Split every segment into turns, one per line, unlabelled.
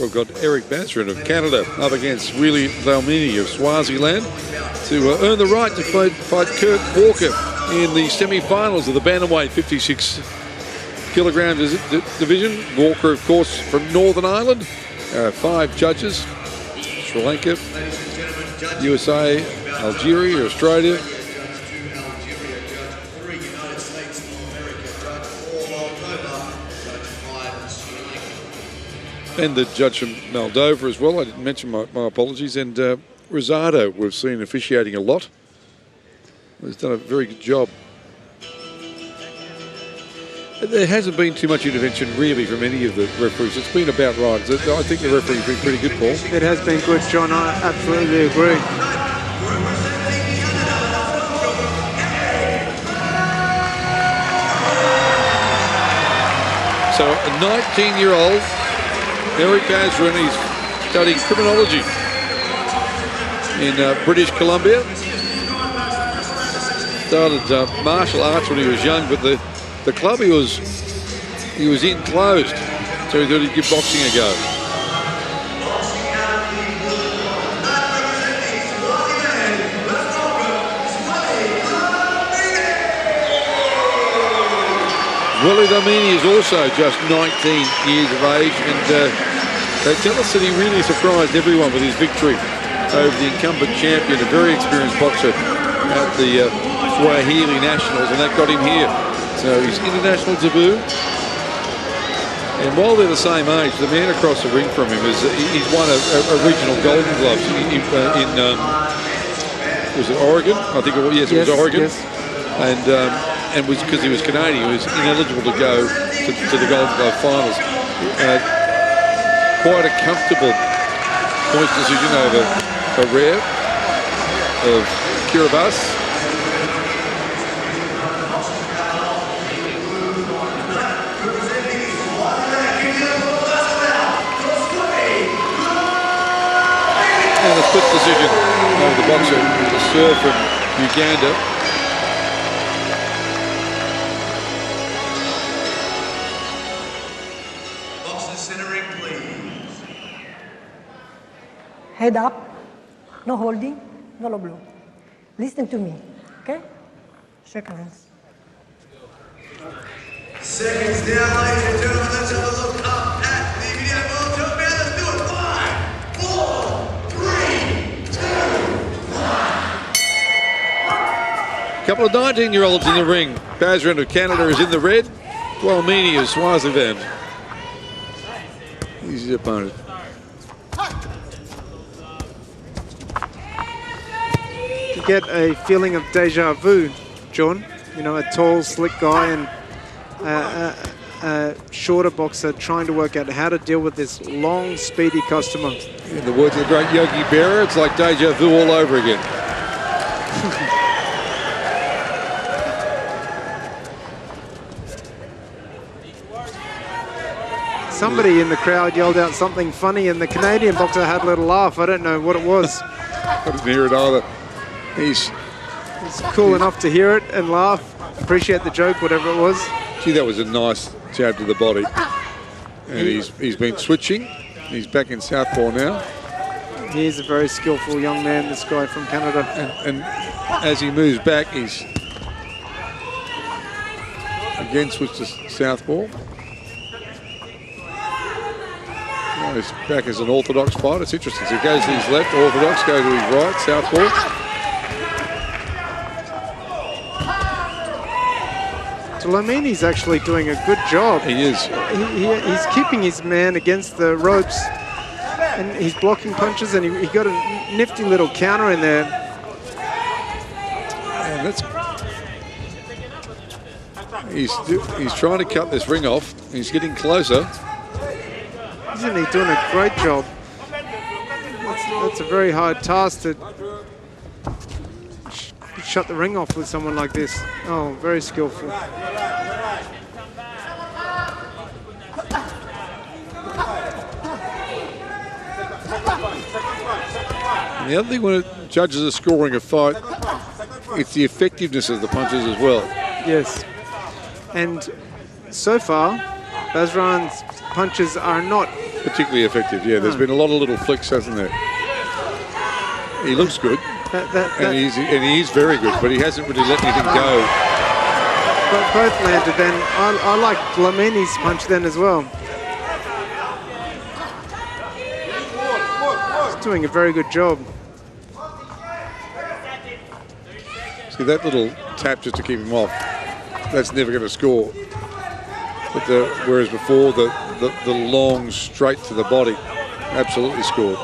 we've got Eric Basran of Canada up against Zweli Dlamini of Swaziland to earn the right to fight Kurt Walker in the semi-finals of the Bantamweight 56 kilograms division. Walker, of course, from Northern Ireland. 5 judges: Sri Lanka, USA, Algeria, Australia. And the judge from Moldova as well. I didn't mention, my apologies. And Rosado, we've seen officiating a lot. He's done a very good job. There hasn't been too much intervention really from any of the referees. It's been about right. I think the referee's been pretty good, Paul.
It has been good, John. I absolutely agree.
So a 19-year-old Eric Basran, he's studying criminology in British Columbia. Started martial arts when he was young, but the club he was in closed, so he thought he'd give boxing a go. Zweli Dlamini is also just 19 years of age, and they tell us that he really surprised everyone with his victory over the incumbent champion, a very experienced boxer at the Swahili Nationals, and that got him here. So his international debut. And while they're the same age, the man across the ring from him he's won a regional Golden Gloves in was it Oregon? I think it was. Yes, it was Oregon.
Yes.
And was because he was Canadian, he was ineligible to go to the Golden Glove finals. Quite a comfortable points decision over Rare of Kiribati. And a split decision over the boxer, the serve from Uganda.
Head up, no holding, no low blow. Listen to me, okay? Shake hands.
Seconds down, ladies and gentlemen. Let's have a look up at the video board. Let's do it. 5, 4, 3, 2, 1.
Couple of 19-year-olds in the ring. Basran of Canada is in the red. Dlamini of Swaziland. He's his opponent.
You get a feeling of deja vu, John. You know, a tall, slick guy and a shorter boxer trying to work out how to deal with this long, speedy customer.
In the words of the great Yogi Berra, it's like deja vu all over again.
Somebody in the crowd yelled out something funny and the Canadian boxer had a little laugh. I don't know what it was.
I didn't hear it either. He's
cool enough to hear it and laugh, appreciate the joke, whatever it was.
Gee, that was a nice jab to the body. And he's been switching. He's back in southpaw now.
He's a very skillful young man, this guy from Canada.
And as he moves back, he's again switched to southpaw. Now he's back as an orthodox fighter. It's interesting. So he goes to his left, orthodox, goes to his right, southpaw.
Dlamini's actually doing a good job.
He is.
He's keeping his man against the ropes and he's blocking punches, and he got a nifty little counter in there.
And that's, he's trying to cut this ring off. He's getting closer.
Isn't he doing a great job? That's a very hard task to shut the ring off with someone like this. Oh, very skillful.
And the other thing when judges are scoring a fight, it's the effectiveness of the punches as well.
Yes. And so far, Basran's punches are not
particularly effective. Yeah, there's been a lot of little flicks, hasn't there? He looks good, and he is very good, but he hasn't really let anything go.
But both landed then. I like Dlamini's punch then as well. He's doing a very good job.
See, that little tap just to keep him off, that's never going to score. But whereas before, the long straight to the body absolutely scored.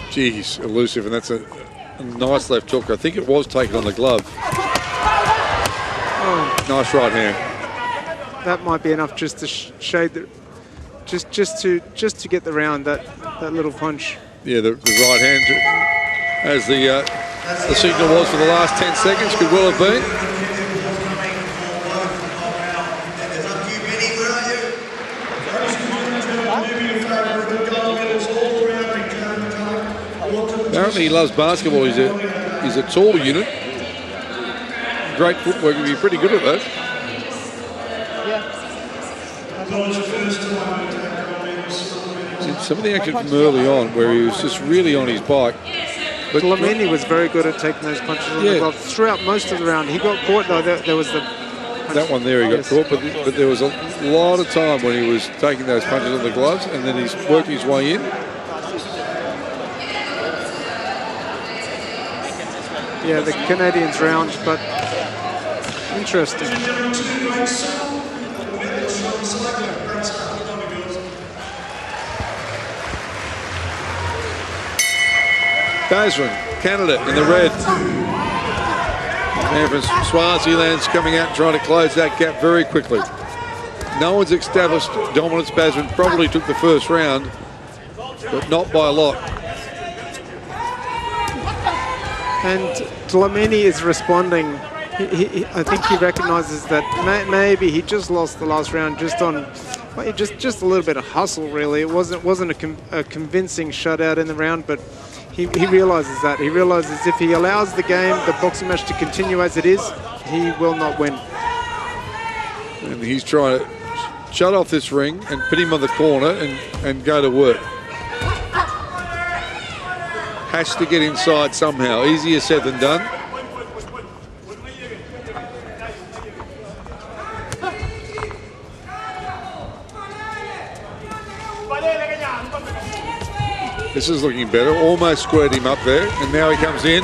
Jeez, elusive, and that's a nice left hook. I think it was taken on the glove.
Oh,
nice right hand.
That might be enough just to shade the, just to get the round. That little punch.
Yeah, the right hand, as the signal was for the last 10 seconds, could well have been. Apparently he loves basketball. He's a tall unit. Great footwork. He'd be pretty good at that. Some of the action from early on where he was just really on his bike.
But Dlamini was very good at taking those punches on the glove throughout most of the round. He got caught though. There was the punch.
That one there he got caught, but there was a lot of time when he was taking those punches on the gloves, and then he's worked his way in.
Yeah, the Canadians round, but interesting.
Basran, Canada in the red. And from Swaziland's coming out trying to close that gap very quickly. No one's established dominance. Basran probably took the first round, but not by a lot.
And Dlamini is responding. I think he recognises that maybe he just lost the last round just on just a little bit of hustle. Really, it wasn't a convincing shutout in the round, but he realises that. He realises if he allows the boxing match to continue as it is, he will not win.
And he's trying to shut off this ring and put him on the corner and go to work. Has to get inside somehow. Easier said than done. This is looking better. Almost squared him up there, and now he comes in.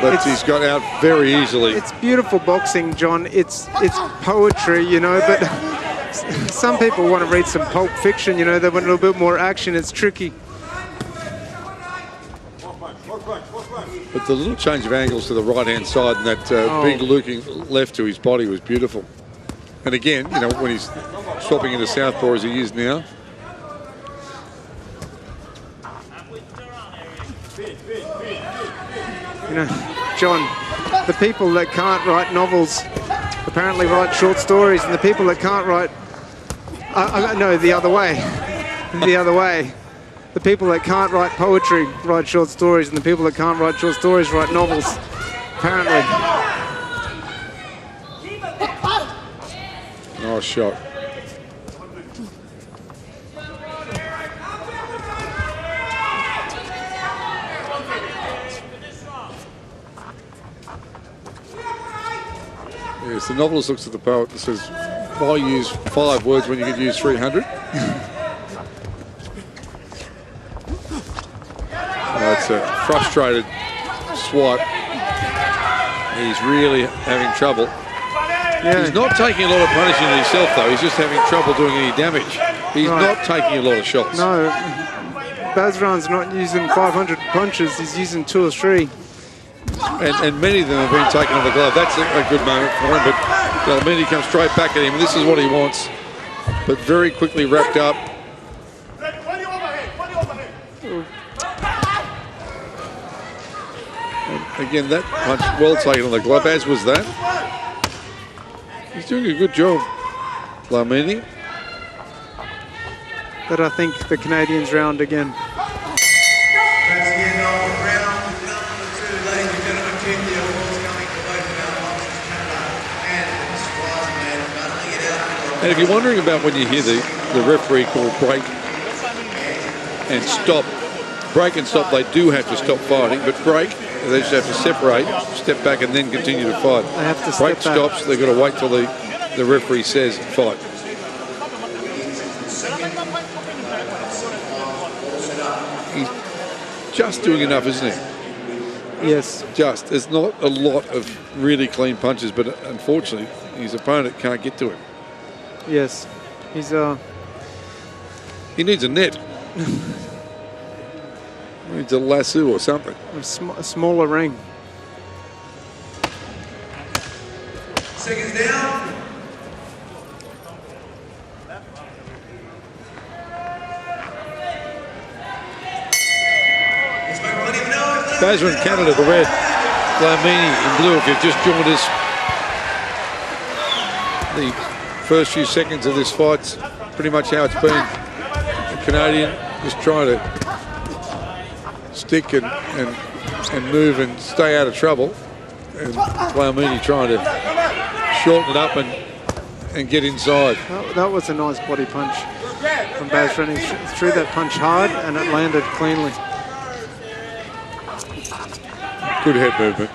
But he's got out very easily.
It's beautiful boxing, John. It's poetry, you know, but some people want to read some Pulp Fiction, you know, they want a little bit more action. It's tricky.
But the little change of angles to the right-hand side and that big looking left to his body was beautiful. And again, you know, when he's swapping into southpaw as he is now.
You know, John, the people that can't write novels apparently write short stories, and the people that can't write, no, the other way, the other way. The people that can't write poetry write short stories, and the people that can't write short stories write novels, apparently.
Nice shot. Yes, the novelist looks at the poet and says, why use 5 words when you could use 300? That's a frustrated swipe. He's really having trouble. Yeah. He's not taking a lot of punishment himself, though. He's just having trouble doing any damage. He's not taking a lot of shots.
No, Basran's not using 500 punches. He's using 2 or 3.
And many of them have been taken on the glove. That's a good moment for him. But Dlamini comes straight back at him. And this is what he wants. But very quickly wrapped up. And again, that punch well taken on the glove, as was that. He's doing a good job, Dlamini.
But I think the Canadians round again.
That's the end of round number 2, ladies and gentlemen. Keep the applause coming for both of our boxers, Canada and Swaziland.
And if you're wondering about when you hear the referee call break and stop, they do have to stop fighting, but break, they just have to separate, step back, and then continue to fight.
They have to
break
step back.
stops, they've got to wait till the referee says fight. He's just doing enough, isn't he?
Yes.
Just. There's not a lot of really clean punches, but unfortunately, his opponent can't get to him.
Yes. He's
He needs a net. He needs a lasso or something.
a smaller ring.
Seconds down.
Basran, Canada, the red. Dlamini in blue, if you've just joined us. The first few seconds of this fight's pretty much how it's been. The Canadian just trying to stick and move and stay out of trouble. And Dlamini trying to shorten it up and get inside.
That was a nice body punch from Basran. He threw that punch hard and it landed cleanly.
Good head movement.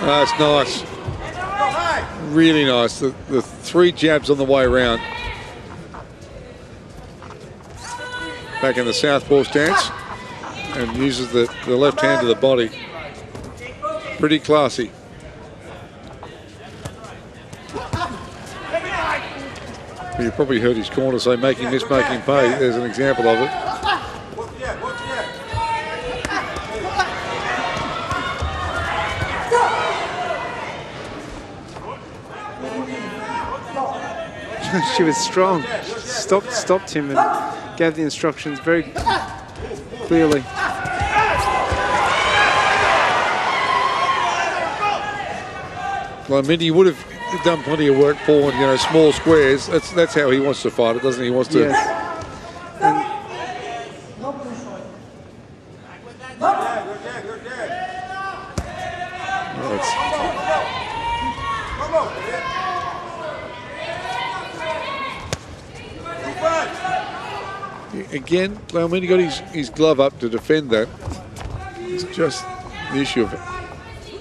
That's nice. Really nice. The 3 jabs on the way around. Back in the southpaw stance and uses the left hand to the body. Pretty classy. You probably heard his corner say, making this, making pay. There's an example of it.
She was strong. Stopped him and gave the instructions very clearly.
Dlamini would have done plenty of work for, small squares. That's how he wants to fight it, doesn't he? He wants to.
Yes. And
again, Dlamini got his glove up to defend that. It's just the issue of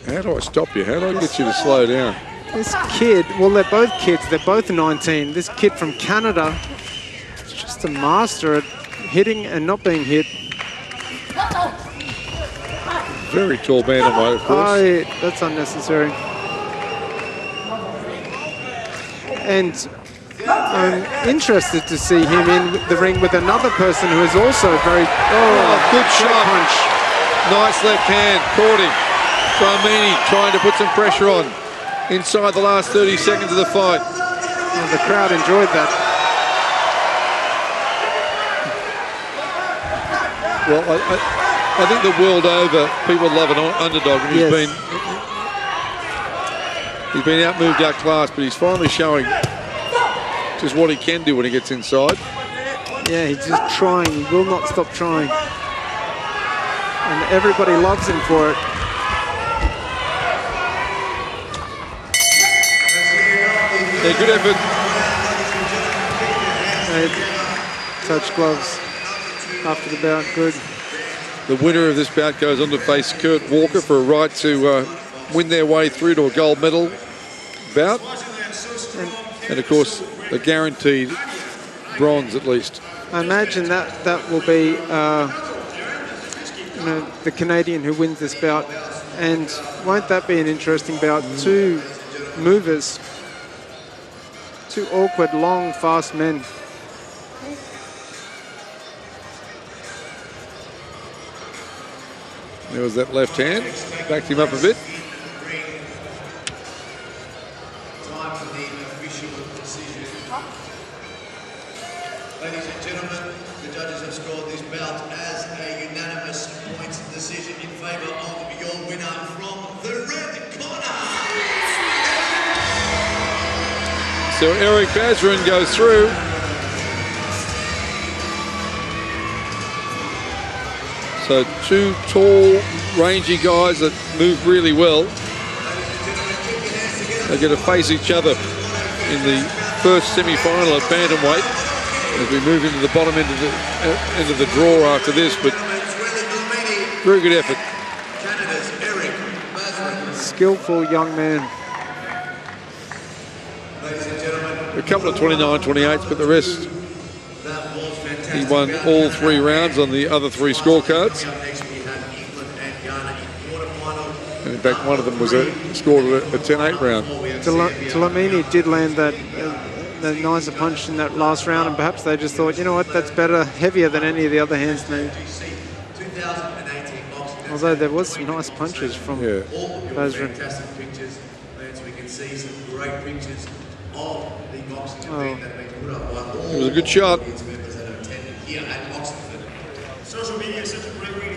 how do I stop you? How do I get you to slow down?
this kid, well, they're both kids. They're both 19. This kid from Canada is just a master at hitting and not being hit.
Very tall bantamweight, of course.
That's unnecessary. And I'm interested to see him in the ring with another person who is also very...
good shot.
Punch.
Nice left hand, caught him. Dlamini trying to put some pressure on inside the last 30 seconds of the fight.
And the crowd enjoyed that.
Well, I think the world over, people love an underdog. And
Yes.
he's been outmoved, outclassed, but he's finally showing just what he can do when he gets inside.
Yeah, he's just trying. He will not stop trying. And everybody loves him for it.
Yeah, good effort.
They touch gloves after the bout. Good.
The winner of this bout goes on to face Kurt Walker for a right to win their way through to a gold medal bout. And of course, a guaranteed bronze at least.
I imagine that will be the Canadian who wins this bout. And won't that be an interesting bout? 2 movers. 2 awkward, long, fast men.
There was that left hand, backed him up a bit.
Time for the official decision. Ladies and gentlemen, the judges have scored this bout as a unanimous points decision in favour of your winner from the red corner.
So Eric Basran goes through. So two tall, rangy guys that move really well. They're going to face each other in the first semi-final at Bantamweight as we move into the bottom end of the draw after this. But very good effort.
Skillful young man.
A couple of 29-28s, but the rest, he won all 3 rounds on the other 3 scorecards. And in fact, one of them was scored a 10-8 round.
Dlamini did land that nicer punch in that last round, and perhaps they just thought, you know what, that's better, heavier than any of the other hands. Although there was some nice punches from Basran.
We can see some great pictures of the boxing event that have been put up by all
it was a good shot.
here at Oxford. Social media is such a great way to